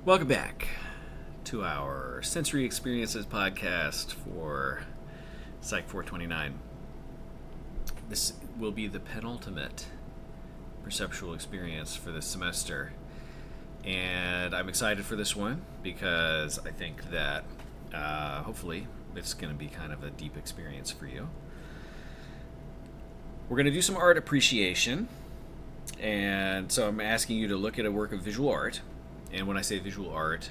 Welcome back to our Sensory Experiences podcast for Psych 429. This will be the penultimate perceptual experience for this semester. And I'm excited for this one because I think that hopefully it's going to be kind of a deep experience for you. We're going to do some art appreciation. And so I'm asking you to look at a work of visual art. And when I say visual art,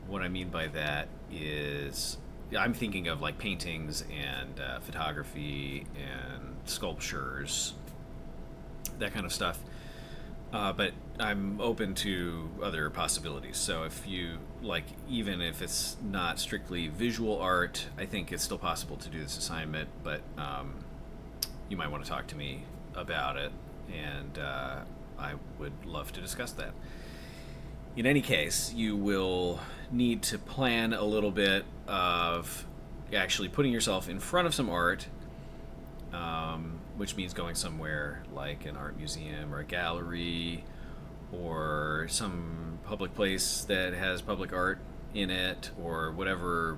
what I mean by that is I'm thinking of like paintings and photography and sculptures, that kind of stuff. But I'm open to other possibilities. So if you like, even if it's not strictly visual art, I think it's still possible to do this assignment. But you might want to talk to me about it, and I would love to discuss that. In any case, you will need to plan a little bit of actually putting yourself in front of some art, which means going somewhere like an art museum or a gallery or some public place that has public art in it, or whatever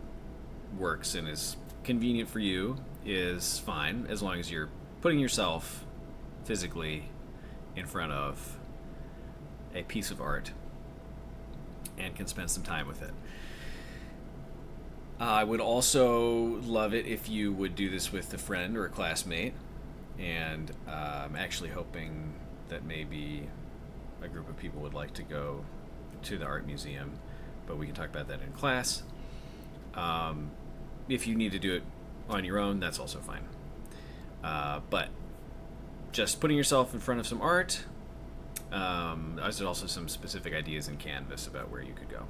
works and is convenient for you is fine, as long as you're putting yourself physically in front of a piece of art and can spend some time with it. I would also love it if you would do this with a friend or a classmate, and I'm actually hoping that maybe a group of people would like to go to the art museum, but we can talk about that in class. If you need to do it on your own, that's also fine. But just putting yourself in front of some art. There's also some specific ideas in Canvas about where you could go.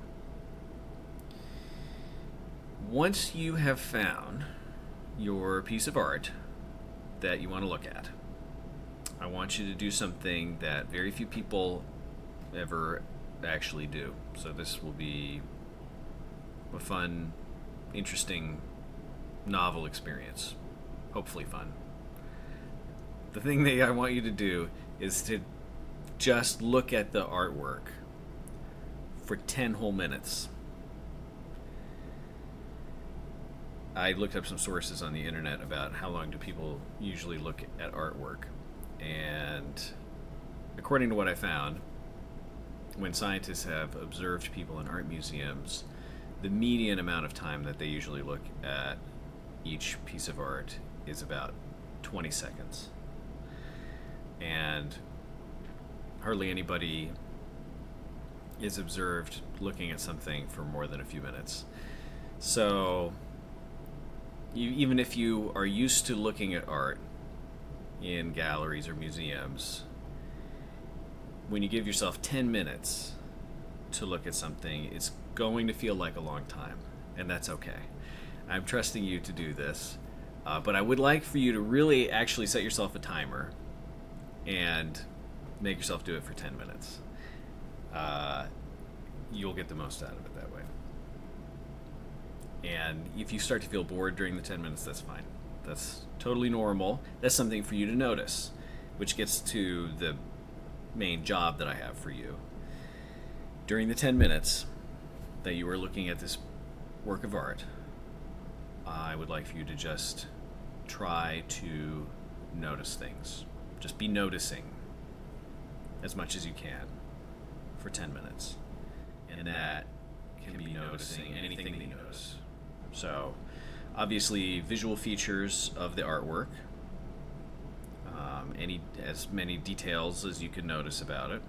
Once you have found your piece of art that you want to look at, I want you to do something that very few people ever actually do. So this will be a fun, interesting, novel experience. Hopefully fun. The thing that I want you to do is to just look at the artwork for 10 whole minutes. I looked up some sources on the internet about how long do people usually look at artwork. And according to what I found, when scientists have observed people in art museums, the median amount of time that they usually look at each piece of art is about 20 seconds. And hardly anybody is observed looking at something for more than a few minutes. So even if you are used to looking at art in galleries or museums, when you give yourself 10 minutes to look at something, it's going to feel like a long time, and that's okay. I'm trusting you to do this, but I would like for you to really actually set yourself a timer and make yourself do it for 10 minutes. You'll get the most out of it that way. And if you start to feel bored during the 10 minutes, that's fine. That's totally normal. That's something for you to notice, which gets to the main job that I have for you. During the 10 minutes that you are looking at this work of art, I would like for you to just try to notice things. Just be noticing as much as you can for 10 minutes. And that can be noticing anything that you notice. So, obviously, visual features of the artwork, as many details as you can notice about it.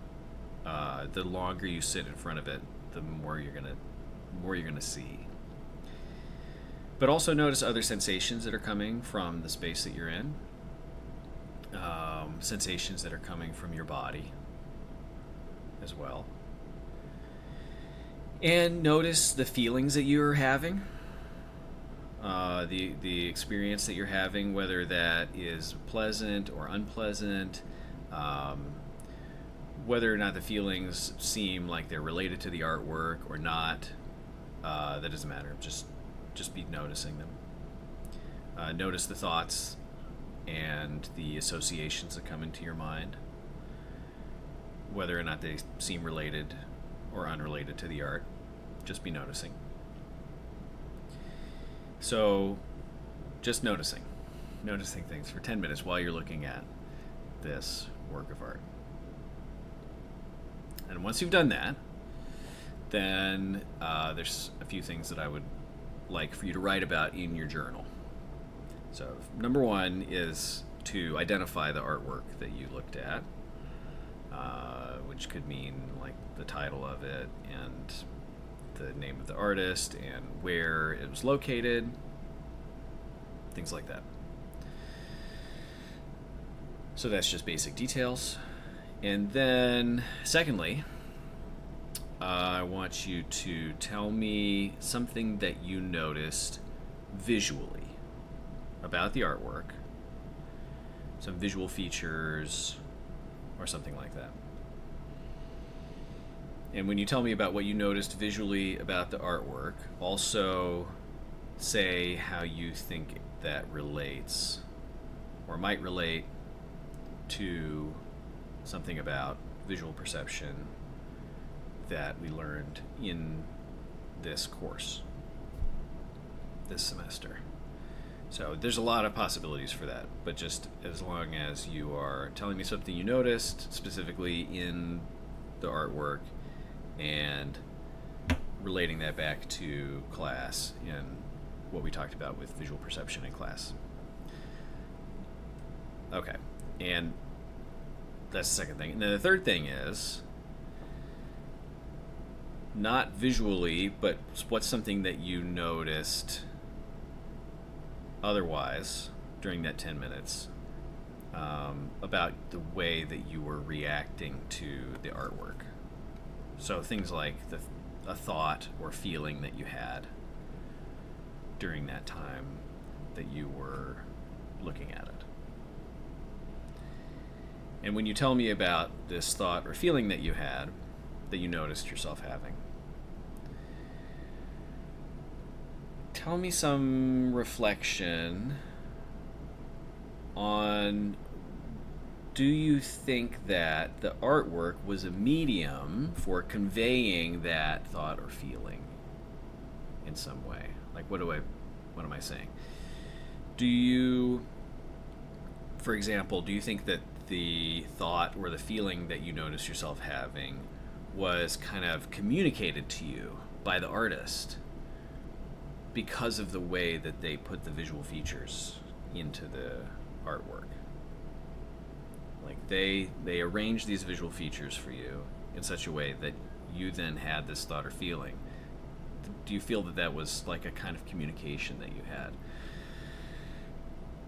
The longer you sit in front of it, the more you're gonna see. But also notice other sensations that are coming from the space that you're in. Sensations that are coming from your body as well. And notice the feelings that you're having, the experience that you're having, whether that is pleasant or unpleasant, whether or not the feelings seem like they're related to the artwork or not. That doesn't matter. Just be noticing them. Notice the thoughts and the associations that come into your mind, whether or not they seem related or unrelated to the art. Just be noticing. So, just noticing things for 10 minutes while you're looking at this work of art. And once you've done that, then there's a few things that I would like for you to write about in your journal. So, number one is to identify the artwork that you looked at, which could mean like the title of it and the name of the artist and where it was located, things like that. So that's just basic details. And then, secondly, I want you to tell me something that you noticed visually about the artwork, some visual features or something like that. And when you tell me about what you noticed visually about the artwork, also say how you think that relates or might relate to something about visual perception that we learned in this course this semester. So there's a lot of possibilities for that, but just as long as you are telling me something you noticed specifically in the artwork and relating that back to class and what we talked about with visual perception in class. Okay, and that's the second thing. And then the third thing is not visually, but what's something that you noticed otherwise during that 10 minutes about the way that you were reacting to the artwork. So things like a thought or feeling that you had during that time that you were looking at it. And when you tell me about this thought or feeling that you had, that you noticed yourself having, tell me some reflection on, do you think that the artwork was a medium for conveying that thought or feeling in some way? Like, what am I saying? Do you, for example, do you think that the thought or the feeling that you noticed yourself having was kind of communicated to you by the artist because of the way that they put the visual features into the artwork? Like they arranged these visual features for you in such a way that you then had this thought or feeling. Do you feel that that was like a kind of communication that you had?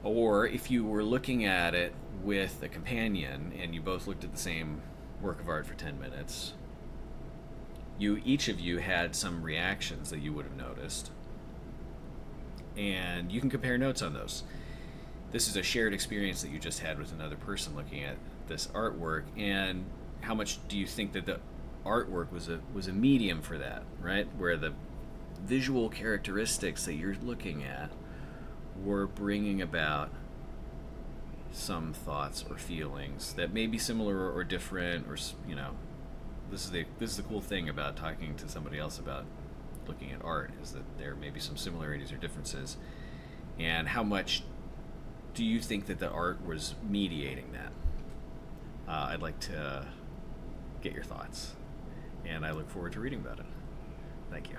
Or if you were looking at it with a companion and you both looked at the same work of art for 10 minutes, each of you had some reactions that you would have noticed, and you can compare notes on those. This is a shared experience that you just had with another person looking at this artwork, and how much do you think that the artwork was a medium for that, right? Where the visual characteristics that you're looking at were bringing about some thoughts or feelings that may be similar or different, or this is the cool thing about talking to somebody else about looking at art, is that there may be some similarities or differences. And how much do you think that the art was mediating that? I'd like to get your thoughts, and I look forward to reading about it. Thank you.